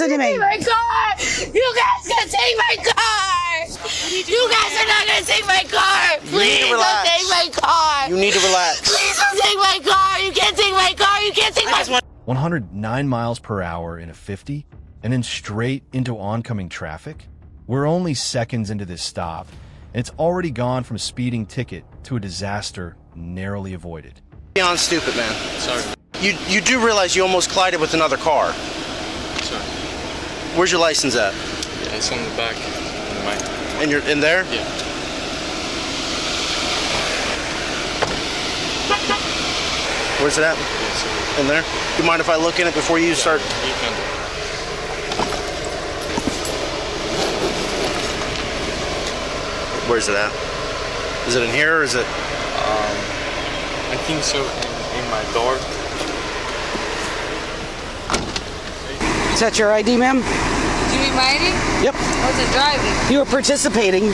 to me. My car! You guys can take my car! You guys are not gonna take my car! Please don't take my car! You need to relax. Please don't take my car! You can't take my car! You can't take my... 109 miles per hour in a 50, and then straight into oncoming traffic? We're only seconds into this stop, and it's already gone from a speeding ticket to a disaster narrowly avoided. Beyond stupid, man. Sorry. You do realize you almost collided with another car. Sorry. Where's your license at? Yeah, it's on the back. And you're in there? Yeah. Where's it at? Yeah, in there? You mind if I look in it before you start? You can. Where's it at? Is it in here or is it? I think so. In my door. Is that your ID, ma'am? Do you need my ID? Yep. I wasn't driving. You were participating.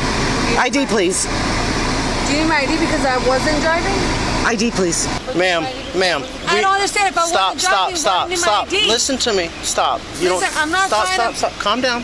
ID, please. Do you need my ID because I wasn't driving? ID, please. Ma'am. I don't understand. If I wasn't driving, why do you need my ID? Listen to me. Stop. Listen, I'm not trying to... Stop. Calm down.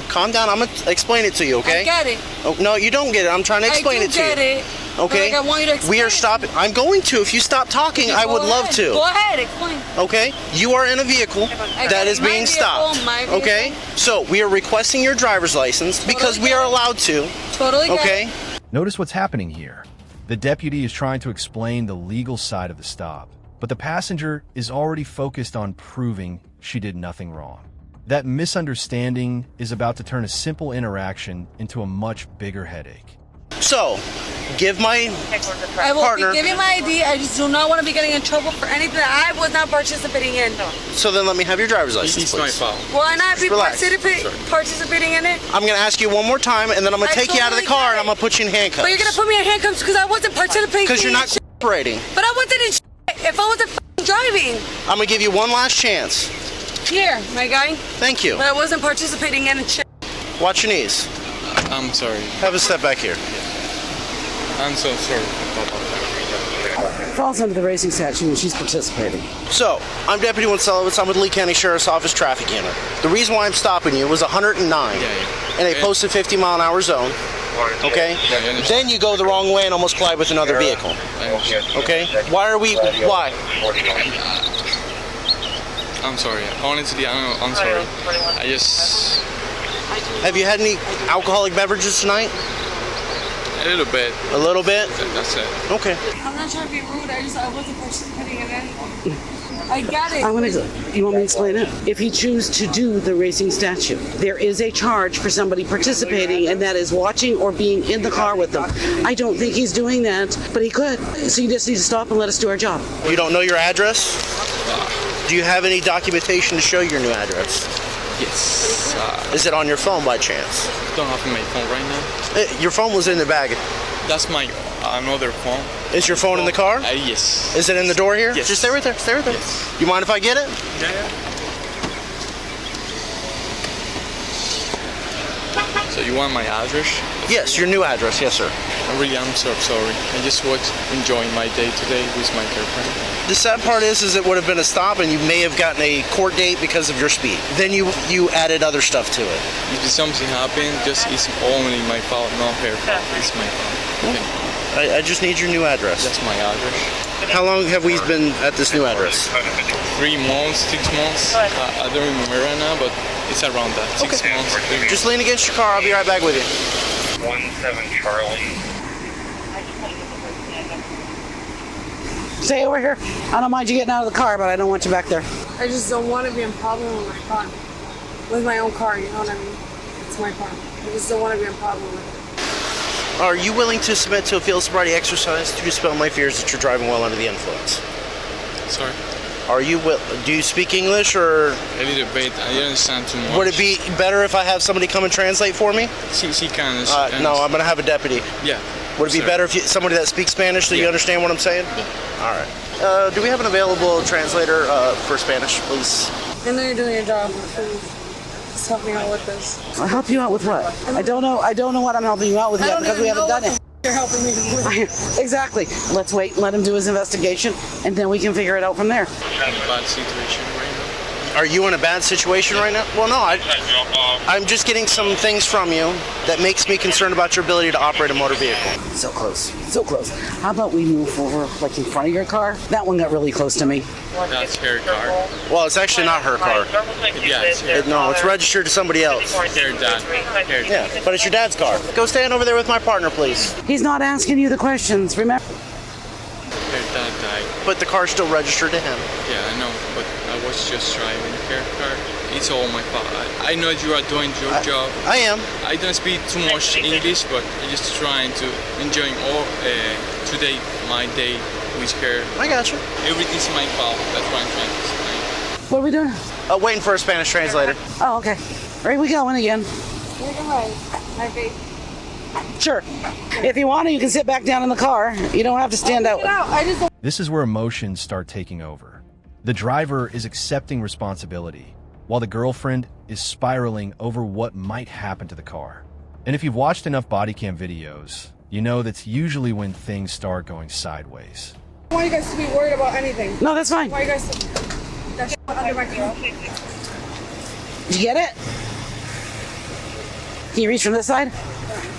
I'm going to explain it to you, okay? I get it. Oh, no, you don't get it. I'm trying to explain it to you. I do get it. Okay? Like I want you to explain. We are stopping. I'm going to. If you stop talking, I would love to. Go ahead, explain. Okay? You are in a vehicle that is being stopped. Okay? So we are requesting your driver's license because we are allowed to. Totally get Okay? it. Notice what's happening here. The deputy is trying to explain the legal side of the stop, but the passenger is already focused on proving she did nothing wrong. That misunderstanding is about to turn a simple interaction into a much bigger headache. So, give my I will partner. be giving my ID. I just do not want to be getting in trouble for anything that I was not participating in. So then let me have your driver's license, It's my please. fault. Will I not be relax. participating in it? I'm going to ask you one more time, and then I'm going to take you out of the car, and I'm going to put you in handcuffs. But you're going to put me in handcuffs because I wasn't participating. Because you're not in shit. cooperating. But I wasn't in shit if I wasn't driving. I'm going to give you one last chance. Here, my guy. Thank you. But I wasn't participating in shit. Watch your knees. I'm sorry. Have a step back here. I'm so sorry. Falls under the racing statute and she's participating. So, I'm Deputy Winselowitz. I'm with Lee County Sheriff's Office Traffic Unit. The reason why I'm stopping you was 109 in a posted 50-mile-an-hour zone. Okay? Yeah, Then you go the wrong way and almost collide with another vehicle. Okay? Why? I'm sorry. Honestly, I'm sorry. I just... Have you had any alcoholic beverages tonight? A little bit. A little bit? That's it. Okay. I'm not trying to be rude. I wasn't participating in anything. I got it. You want me to explain it? If he chooses to do the racing statute, there is a charge for somebody participating, and that is watching or being in the car with them. I don't think he's doing that, but he could. So you just need to stop and let us do our job. You don't know your address? Do you have any documentation to show your new address? Yes. Is it on your phone by chance? Don't have my phone right now. Your phone was in the bag. That's my another phone. Is your phone in the car? Yes. Is it in the door here? Yes. Just stay right there. Stay right there. Yes. You mind if I get it? Yeah. So you want my address? Yes, your new address. Yes, sir. I'm so sorry. I just was enjoying my day today with my girlfriend. The sad part is it would have been a stop and you may have gotten a court date because of your speed. Then you added other stuff to it. If something happened, just it's only my fault, not her fault. It's my fault. Okay. I just need your new address. That's my address. How long have we been at this new address? 3 months, 6 months. I don't remember right now, but it's around that. 6 months. Just lean against your car. I'll be right back with you. 17 Charlie. Stay over here. I don't mind you getting out of the car, but I don't want you back there. I just don't want to be in problem with my car. With my own car, you know what I mean? It's my car. I just don't want to be in problem with it. Are you willing to submit to a field sobriety exercise to dispel my fears that you're driving while under the influence? Sorry. Do you speak English or? A little bit. I don't understand too much. Would it be better if I have somebody come and translate for me? She can. No, I'm going to have a deputy. Yeah. Would it be better if somebody that speaks Spanish so you understand what I'm saying? Yeah. All right. Do we have an available translator for Spanish, please? I know you're doing your job. Just help me out with this. I'll help you out with what? I don't know what I'm helping you out with yet because we haven't done it. You're helping me with. Exactly. Let's wait and let him do his investigation, and then we can figure it out from there. In a bad situation right now. Are you in a bad situation right now? Well, no, I'm just getting some things from you that makes me concerned about your ability to operate a motor vehicle. So close, so close. How about we move over, like in front of your car? That one got really close to me. That's her car. Well, it's actually not her car. Yeah, it's her. No, it's registered to somebody else. Her dad. Her Yeah, but it's your dad's car. Go stand over there with my partner, please. He's not asking you the questions, remember? Her dad died. But the car's still registered to him. Yeah, I know, but I was just driving her car. It's all my fault. I know you are doing your job. I am. I don't speak too much English, but I'm just trying to enjoy all today, my day with her. I got you. Everything's my fault. That's what I'm trying to explain. What are we doing? Waiting for a Spanish translator. Oh, okay. All right, we going again. Here go my vape. Sure. If you want to, you can sit back down in the car. You don't have to stand out. Get out. I just don't. This is where emotions start taking over. The driver is accepting responsibility, while the girlfriend is spiraling over what might happen to the car. And if you've watched enough Bodycam videos, you know that's usually when things start going sideways. I want you guys to be worried about anything. No, that's fine. Why you guys that's under my car? Did you get it? Can you reach from this side?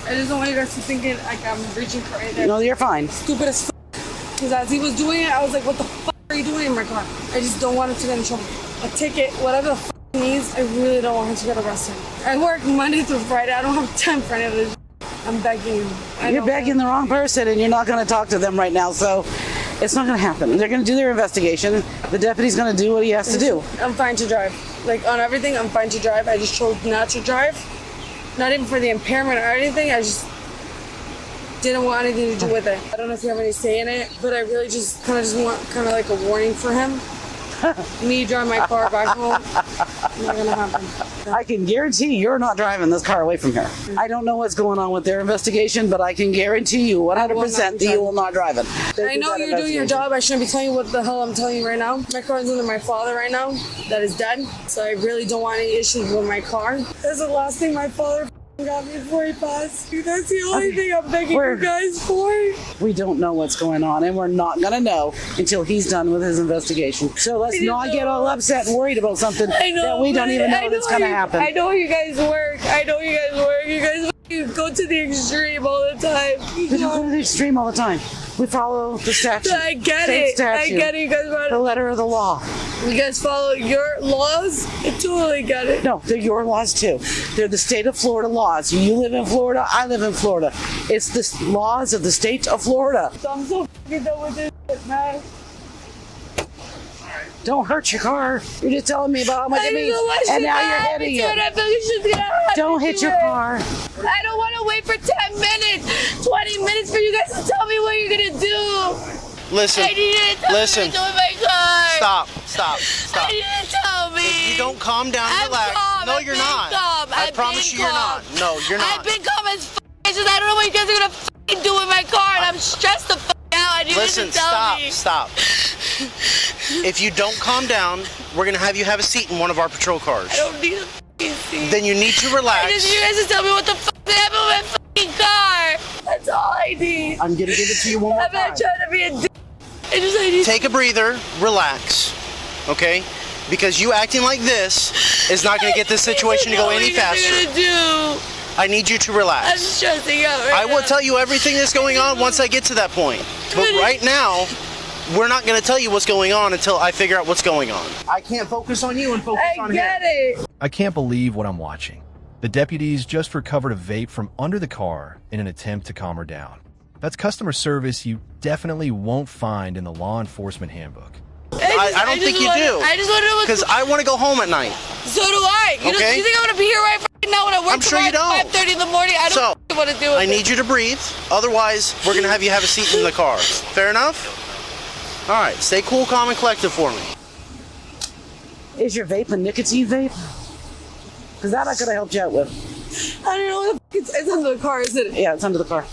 I just don't want you guys to think it like I'm reaching for anything. No, you're fine. Stupid as f. Because as he was doing it, I was like, what the f are you doing in my car? I just don't want him to get in trouble. A ticket, whatever the f he needs, I really don't want him to get arrested. I work Monday through Friday. I don't have time for any of this. I'm begging you. You're begging the wrong person, and you're not going to talk to them right now, so it's not going to happen. They're going to do their investigation. The deputy's going to do what he has to do. I'm fine to drive. Like, on everything, I'm fine to drive. I just chose not to drive. Not even for the impairment or anything. I just didn't want anything to do with it. I don't know if you have any say in it, but I really just want kind of like a warning for him. Me driving my car back home, not gonna happen. I can guarantee you're not driving this car away from here. I don't know what's going on with their investigation, but I can guarantee you 100% that you will not drive it. I know you're doing your job. I shouldn't be telling you what the hell I'm telling you right now. My car is under my father right now that is dead, so I really don't want any issues with my car. That's the last thing my father got me before he passed. That's the only thing I'm begging you guys for. We don't know what's going on, and we're not going to know until he's done with his investigation. So let's not get all upset and worried about something that we don't even know that's going to happen. I know you guys work. You guys go to the extreme all the time. We don't go to the extreme all the time. We follow the statute. I get State it. statute, I get it. You guys want the letter of the law. You guys follow your laws? I totally get it. No, they're your laws too. They're the state of Florida laws. You live in Florida, I live in Florida. It's the laws of the state of Florida. So I'm so f***ing done with this shit, man. Don't hurt your car. You're just telling me about how much it means, and now you're hitting it. Don't hit your car. I don't want to wait for 10 minutes, 20 minutes for you guys to tell me what you're going to do. Listen. I need you to tell me what to do with my car. Stop. I need you to tell me. If you don't calm down and relax. Calm. No, you're not. I promise you you're not. No, you're not. I've been calm as f***. It's just I don't know what you guys are going to f***ing do with my car, and I'm stressed the f*** out. I need you to tell me. Stop. If you don't calm down, we're going to have you have a seat in one of our patrol cars. I don't need a f***ing seat. Then you need to relax. I just need you guys to tell me what the f*** happened with my f***ing car. That's all I need. I'm going to give it to you one more I'm time. not trying to be a d***. I need Take a breather, relax, okay? Because you acting like this is not going to get this situation to go any faster. What are you gonna do? I need you to relax. I'm stressing out right I will now. tell you everything that's going on once I get to that point. But right now, we're not going to tell you what's going on until I figure out what's going on. I can't focus on you and focus on him. I get it. I can't believe what I'm watching. The deputies just recovered a vape from under the car in an attempt to calm her down. That's customer service you definitely won't find in the law enforcement handbook. I don't think you do. I just want to know because I want to go home at night. So do I. You think I'm going to be here right now when I work I'm sure you don't. 5:30 in the morning? I don't want to do it. I need you to breathe. Otherwise, we're going to have you have a seat in the car. Fair enough? All right. Stay cool, calm, and collected for me. Is your vape a nicotine vape? Because that I could have helped you out with. I don't know what the f*** it's under the car, isn't it? Yeah, it's under the car.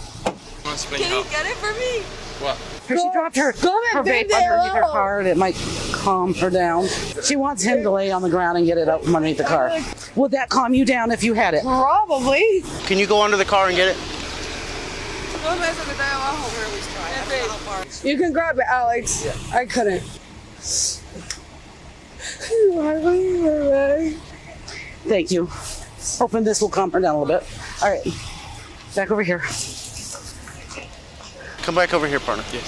Can you get it for me? What? She dropped her vape underneath her car and it might calm her down. She wants him to lay on the ground and get it up from underneath the car. Would that calm you down if you had it? Probably. Can you go under the car and get it? You can grab it, Alex. I couldn't. Thank you. Hoping this will calm her down a little bit. All right. Back over here. Come back over here, partner. Yes.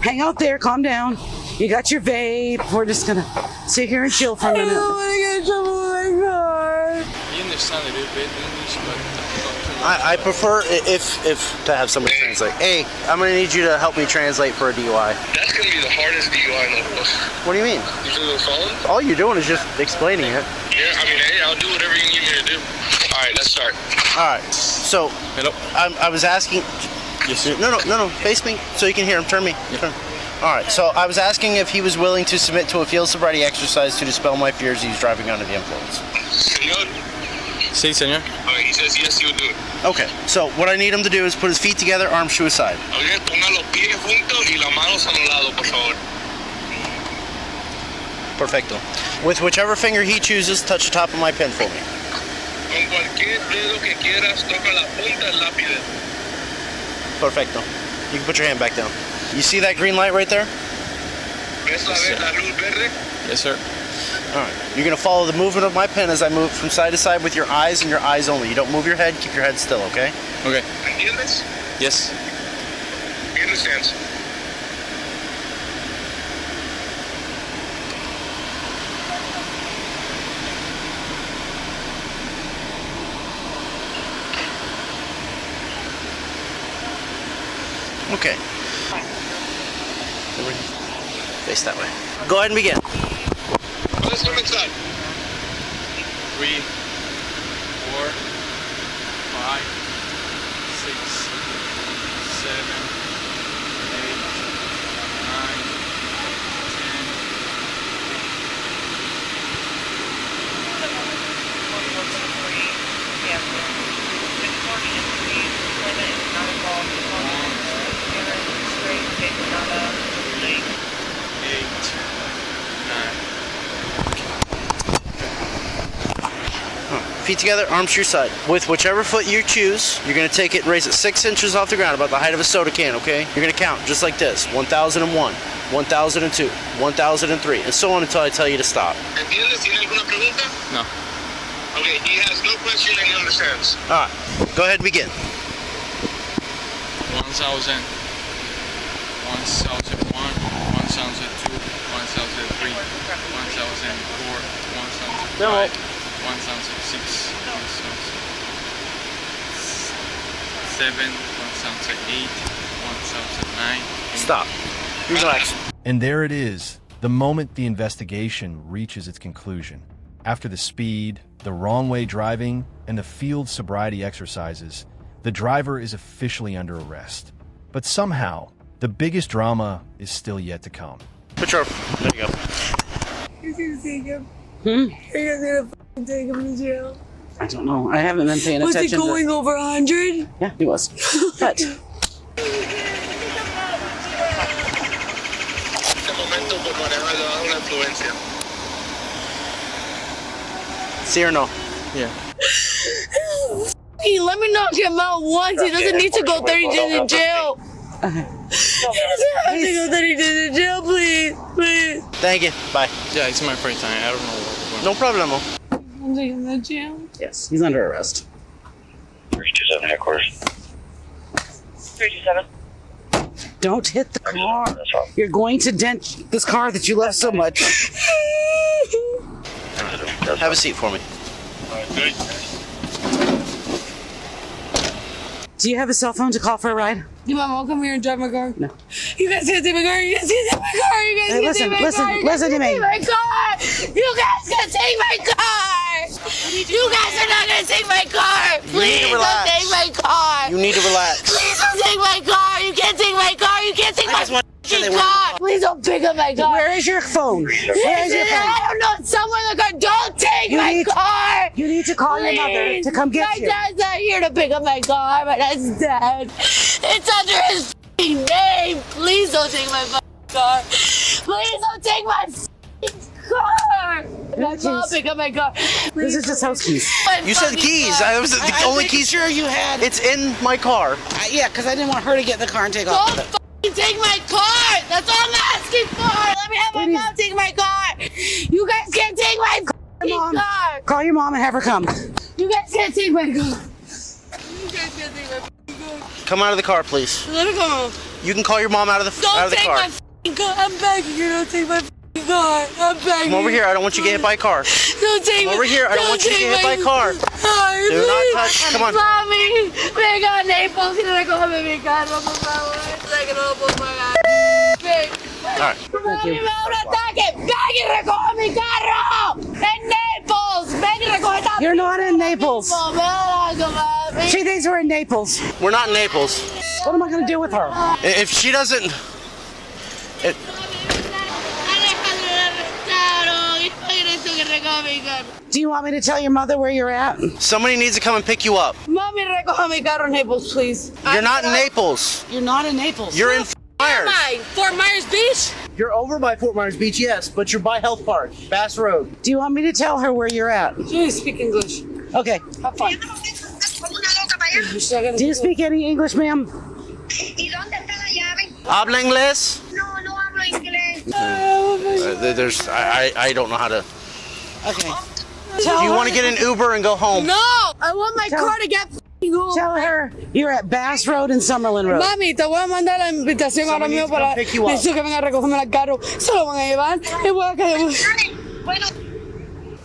Hang out there. Calm down. You got your vape. We're just going to sit here and chill for a minute. I don't want to get in trouble with my car. You understand a little bit English, but not too much. I prefer if to have somebody translate. Hey, I'm gonna need you to help me translate for a DUI. That's gonna be the hardest DUI in the world. What do you mean? You through the phone? All you're doing is just explaining it. Yeah, I mean, hey, I'll do whatever you need me to do. All right, let's start. All right. So, Hello. I was asking. Yes, sir. No. Face me so you can hear him. Turn me. Turn. All right. So I was asking if he was willing to submit to a field sobriety exercise to dispel my fears he was driving under the influence. Senor? Sí, señor. Okay, he says yes, he will do it. Okay. So what I need him to do is put his feet together, arms to his side. Okay, ponga los pies juntos y las manos a los lados, por favor. Perfecto. With whichever finger he chooses, touch the top of my pen for me. Con cualquier dedo que quieras, toca la punta del lápiz. Perfecto. You can put your hand back down. You see that green light right there? ¿Ves la luz verde? Yes, sir. All right. You're going to follow the movement of my pen as I move from side to side with your eyes and your eyes only. You don't move your head. Keep your head still, okay? Okay. ¿Entiendes? Yes. He understands. Okay. Face that way. Go ahead and begin. Let's comenzar. 3, 4, 5, 6, 7, 8, 9, 10, 8, 9. Feet together, arms to your side. With whichever foot you choose, you're going to take it, raise it 6 inches off the ground, about the height of a soda can, okay? You're going to count just like this. 1001, 1002, 1003, and so on until I tell you to stop. ¿Entiendes? ¿Tiene alguna pregunta? No. Okay, he has no question and he understands. All right. Go ahead and begin. 1000, 1001, 1002, 1003, 1004, 1005, 1006, 1007, 1008, 1009. Stop. Relax. And there it is, the moment the investigation reaches its conclusion. After the speed, the wrong way driving, and the field sobriety exercises, the driver is officially under arrest. But somehow, the biggest drama is still yet to come. Put your... There you go. You're gonna take him. You're gonna fucking take him to jail. I don't know. I haven't been paying Was attention. he going over 100? Yeah, he was. But Este momento por manejar una influencia. See or no? Yeah. Hey, let me knock him out once. He doesn't need to go 30 days in jail. He doesn't have to go 30 days in jail, please. Please. Thank you. Bye. Yeah, it's my first time. I don't know what. No problemo. I'm taking him to jail. yes, he's under arrest. 327 headquarters. 327. Don't hit the car. You're going to dent this car that you love so much. Have a seat for me. Do you have a cell phone to call for a ride? Your mom will come here and drive my car. No. You guys can't take my car. You guys can't take my car. You guys Hey, can't take my car. You guys listen to can't me. take my car. You guys can take my car. You guys are not gonna take my car. Please don't relax. take my car. You need to relax. Please don't take my car. You can't take my car. You can't take my fucking car. Please don't pick up my car. Where is your phone? Where is your phone? I don't know. It's somewhere in the car. Don't take my car. You need to call your mother to come get you. My dad's not here to pick up my car. My dad's dead. It's under his f***ing name. Please don't take my fucking car. Please don't take my fucking car. My mom pick up my car. This is just house keys. You said keys. That was the only keys. Sure you had. It's in my car. Yeah, because I didn't want her to get in the car and take off Don't with it. f***ing take my car. That's all I'm asking for. Let me have my mom take my car. You guys can't take my Mom. car. Call your mom and have her come. You guys can't take my car. You guys can't take my car. Come out of the car, please. Let her go. You can call your mom out of the Don't take car. my car. I'm begging you. Don't take my car. I'm begging. Come over here. I don't want you to get hit by a car. Don't take Come over here. I don't want you to get hit by a car. Do not touch. Come on. Mami, venga, Naples, y recógeme mi carro, por favor. Sé que no lo puedo pagar. Ven. All right. Mami, me da un ataque. Ven y recoge mi carro. En Naples. Ven y recoge esta. You're not in Naples. Me da algo, mami. She thinks we're in Naples. We're not in Naples. What am I going to do with her? If she doesn't... Do you want me to tell your mother where you're at? Somebody needs to come and pick you up. Mami, recoge mi carro en Naples, please. You're not in Naples. You're not in Naples. You're in Myers. Fort Myers Beach? You're over by Fort Myers Beach, yes, but you're by Health Park, Bass Road. Do you want me to tell her where you're at? Do you speak English? Okay. Have fun. Do you speak any English, ma'am? ¿Y dónde está la llave? Habla inglés? No, no hablo inglés. I don't know how to... Okay. Do you want to get an Uber and go home? No, I want my car to get home. Tell her you're at Bass Road and Summerlin Road. Mami, te voy a mandar la invitación ahora Somebody mismo needs to come para pick you up. necesito que venga a recogerme el carro. Se lo van a llevar y voy a quedar. Bueno,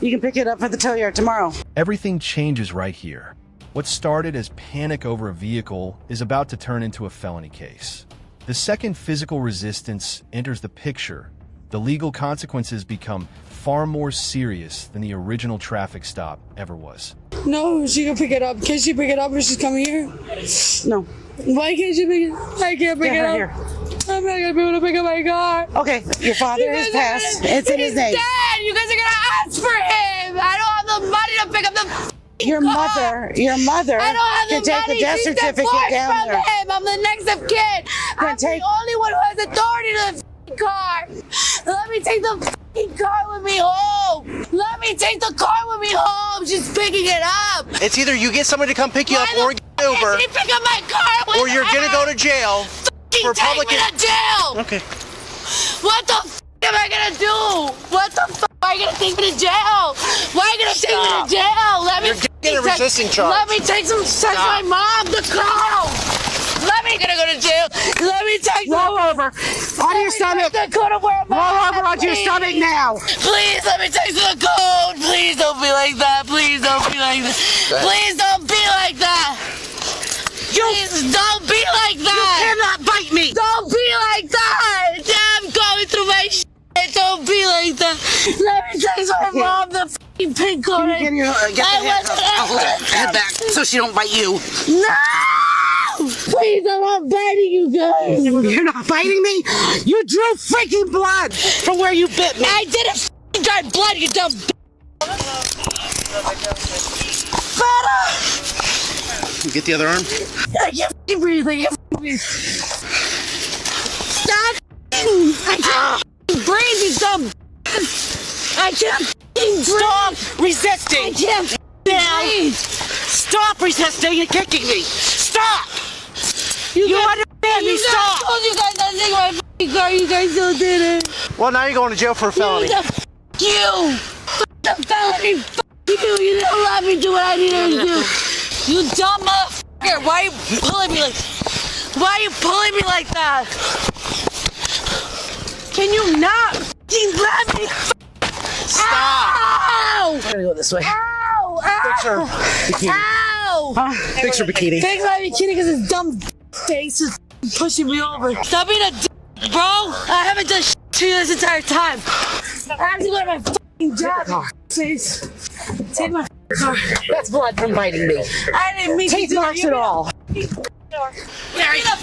You can pick it up for the tow yard tomorrow. Everything changes right here. What started as panic over a vehicle is about to turn into a felony case. The second physical resistance enters the picture, the legal consequences become far more serious than the original traffic stop ever was. No, she can pick it up. Can she pick it up when she's coming here? No. Why can't she pick it up? I can't pick Get it her up. here. I'm not gonna be able to pick up my car. Okay, your father is passed. It's in his name. Dad, you guys are gonna ask for him. I don't have the money to pick up the Your mother I don't have can the take money. the death She's certificate divorced down from there. him. I'm the next of kin. I'm take- the only one who has authority to the car. Let me take the car with me home. Let me take the car with me home. She's picking it up. It's either you get somebody to come pick you up Why or the get an Uber, She pick up my car with or you're her. going to go to jail for Take public... me to jail. Okay. What the am I gonna do? What the are you gonna take me to jail? Why are you gonna take me to jail? Let me You're getting a resisting charge. Let me take some text my mom the car. Let me gonna go to jail. Let me take Roll over. On your stomach. the code of where Roll over onto your stomach now. Please let me take the code. Please don't be like that. Please don't be like that. Please don't be like that. Please don't be like that. You cannot bite me. Don't be like that! I'm going through my shit. Don't be like that. Let me text my mom the f***ing pink card. Get the head back so she don't bite you. No! Please, I'm not biting you guys. You're not biting me. You drew freaking blood from where you bit me. I didn't f***ing drive blood, you dumb b****. You get the other arm? I can't f***ing breathe. I can't f***ing breathe. Stop! I can't f***ing breathe, you dumb b****. I can't f***ing breathe. Stop resisting. I can't f***ing breathe. Stop resisting and kicking me. Stop. You understand me? I Stop. told you guys not to take my f***ing car. You guys still did it. Well, now you're going to jail for a felony. You. F*** the felony. F*** you. You didn't let me do what I needed to do. You dumb motherfucker. Why are you pulling me like that? Can you not f***ing let me? Stop. Ow! I'm gonna go this way. Ow! Ow! Fix her bikini. Ow! Fix her bikini. Fix my bikini because his dumb face is pushing me over. Stop being a bro. I haven't done to you this entire time. I have to go to my f***ing job. Please. Take my car. That's blood from biting me. I didn't mean to Teeth do marks it. and all. Carry the